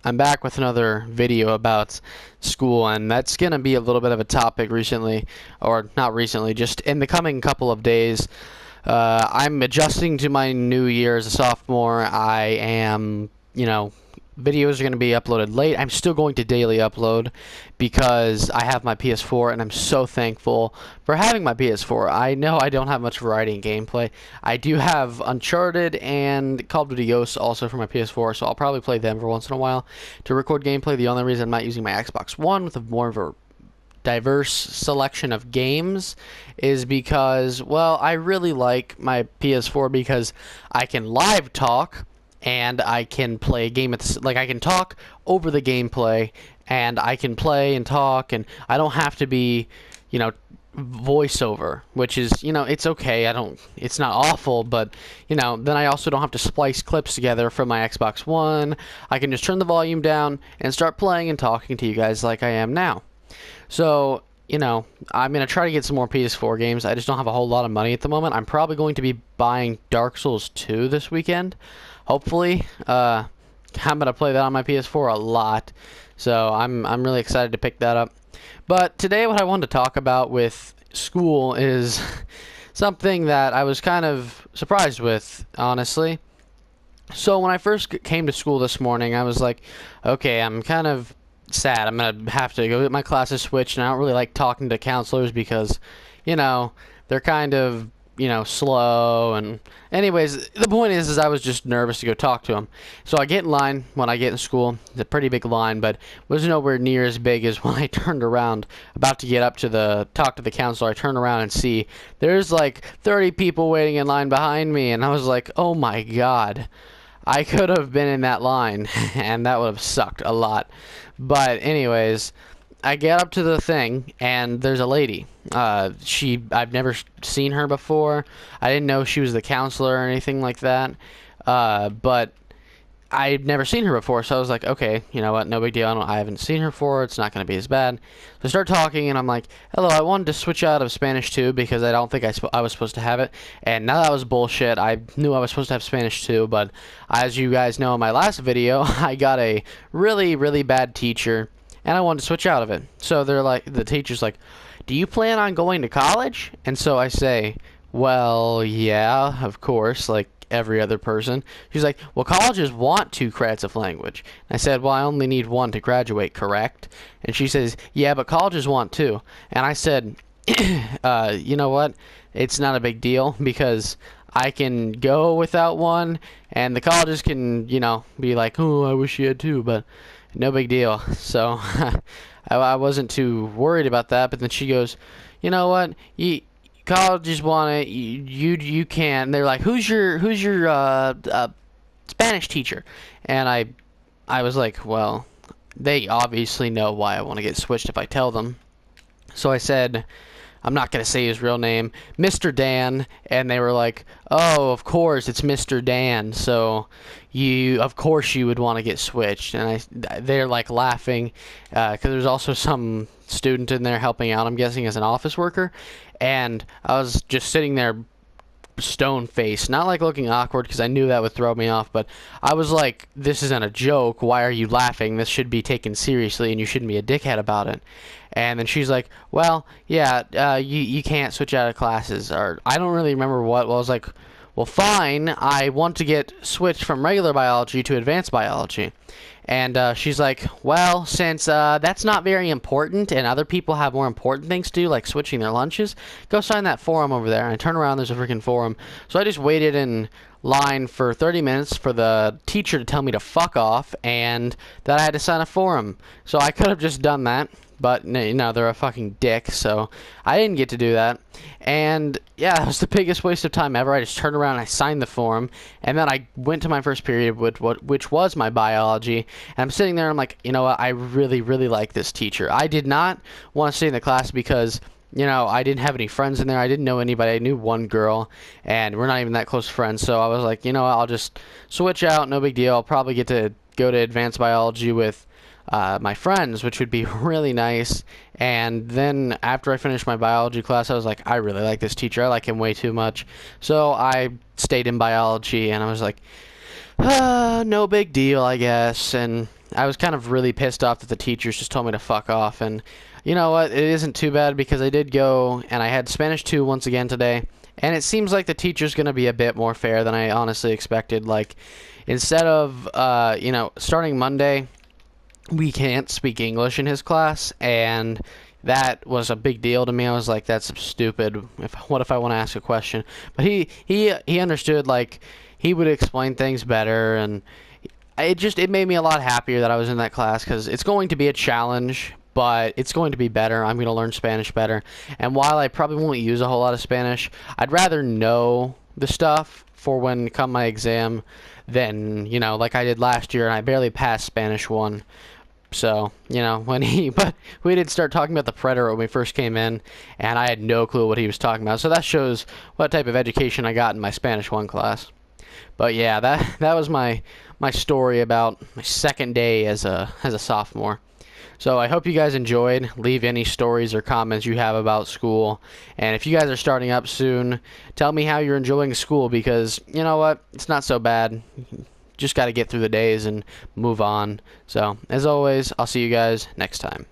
I'm back with another video about school, and that's going to be a little bit of a topic recently, or not recently, just in the coming couple of days. I'm adjusting to my new year as a sophomore. I am, videos are going to be uploaded late. I'm still going to daily upload because I have my PS4, and I'm so thankful for having my PS4. I know I don't have much variety in gameplay. I do have Uncharted and Call of Duty Ghosts also for my PS4, so I'll probably play them for once in a while to record gameplay. The only reason I'm not using my Xbox One with more of a diverse selection of games is because, well, I really like my PS4 because I can live talk and I can play a game at I can talk over the gameplay, and I can play and talk, and I don't have to be, voiceover, which is, it's okay. It's not awful, but, then I also don't have to splice clips together from my Xbox One. I can just turn the volume down and start playing and talking to you guys like I am now. So, I'm going to try to get some more PS4 games. I just don't have a whole lot of money at the moment. I'm probably going to be buying Dark Souls 2 this weekend. Hopefully. I'm going to play that on my PS4 a lot. So, I'm really excited to pick that up. But today what I wanted to talk about with school is something that I was kind of surprised with, honestly. So, when I first came to school this morning, I was like, okay, I'm kind of sad. I'm going to have to go get my classes switched, and I don't really like talking to counselors because, they're kind of, slow. And anyways, the point is I was just nervous to go talk to them. So I get in line when I get in school. It's a pretty big line, but it was nowhere near as big as when I turned around about to get up to talk to the counselor. I turned around and see there's like 30 people waiting in line behind me, and I was like, oh my god. I could have been in that line, and that would have sucked a lot. But anyways, I get up to the thing, and there's a lady. I've never seen her before. I didn't know she was the counselor or anything like that. But I'd never seen her before, so I was like, okay, you know what, no big deal. I haven't seen her before. It's not going to be as bad. So I start talking, and I'm like, hello, I wanted to switch out of Spanish 2 because I don't think I was supposed to have it. And now that was bullshit. I knew I was supposed to have Spanish 2, but as you guys know in my last video, I got a really, really bad teacher, and I wanted to switch out of it. So the teacher's like, do you plan on going to college? And so I say, well, yeah, of course, like every other person. She's like, well, colleges want 2 credits of language. And I said, well, I only need 1 to graduate, correct? And she says, yeah, but colleges want 2. And I said, you know what? It's not a big deal because I can go without 1, and the colleges can, be like, oh, I wish you had 2, but no big deal. So I wasn't too worried about that. But then she goes, you know what? Colleges want it. You can't. And they're like, who's your Spanish teacher? And I was like, well, they obviously know why I want to get switched if I tell them. So I said, I'm not going to say his real name, Mr. Dan, and they were like, oh, of course, it's Mr. Dan, so of course you would want to get switched. And they're like laughing, because there's also some student in there helping out, I'm guessing as an office worker, and I was just sitting there stone faced, not like looking awkward because I knew that would throw me off, but I was like, this isn't a joke, why are you laughing? This should be taken seriously and you shouldn't be a dickhead about it. And then she's like, well, yeah, you can't switch out of classes, or I don't really remember what. Well, I was like, well, fine, I want to get switched from regular biology to advanced biology. And she's like, well, since that's not very important and other people have more important things to do, like switching their lunches, go sign that forum over there. And I turn around, there's a freaking forum. So I just waited in line for 30 minutes for the teacher to tell me to fuck off and that I had to sign a forum. So I could have just done that, but they're a fucking dick, so I didn't get to do that. And yeah, it was the biggest waste of time ever. I just turned around and I signed the form, and then I went to my first period, which was my biology, and I'm sitting there and I'm like, you know what, I really, really like this teacher. I did not want to stay in the class because I didn't have any friends in there. I didn't know anybody. I knew one girl, and we're not even that close friends. So I was like, I'll just switch out. No big deal. I'll probably get to go to advanced biology with my friends, which would be really nice. And then after I finished my biology class, I was like, I really like this teacher. I like him way too much. So I stayed in biology, and I was like, No big deal, I guess. And I was kind of really pissed off that the teachers just told me to fuck off. And you know what? It isn't too bad because I did go and I had Spanish 2 once again today. And it seems like the teacher's going to be a bit more fair than I honestly expected. Like, instead of, starting Monday, we can't speak English in his class. And that was a big deal to me. I was like, that's stupid. What if I want to ask a question? But he understood, like, he would explain things better, and it made me a lot happier that I was in that class because it's going to be a challenge, but it's going to be better. I'm going to learn Spanish better. And while I probably won't use a whole lot of Spanish, I'd rather know the stuff for when come my exam than, like I did last year and I barely passed Spanish 1. So, but we did start talking about the Predator when we first came in, and I had no clue what he was talking about. So that shows what type of education I got in my Spanish 1 class. But yeah, that was my story about my second day as a sophomore. So I hope you guys enjoyed. Leave any stories or comments you have about school. And if you guys are starting up soon, tell me how you're enjoying school, because you know what? It's not so bad. Just got to get through the days and move on. So, as always, I'll see you guys next time.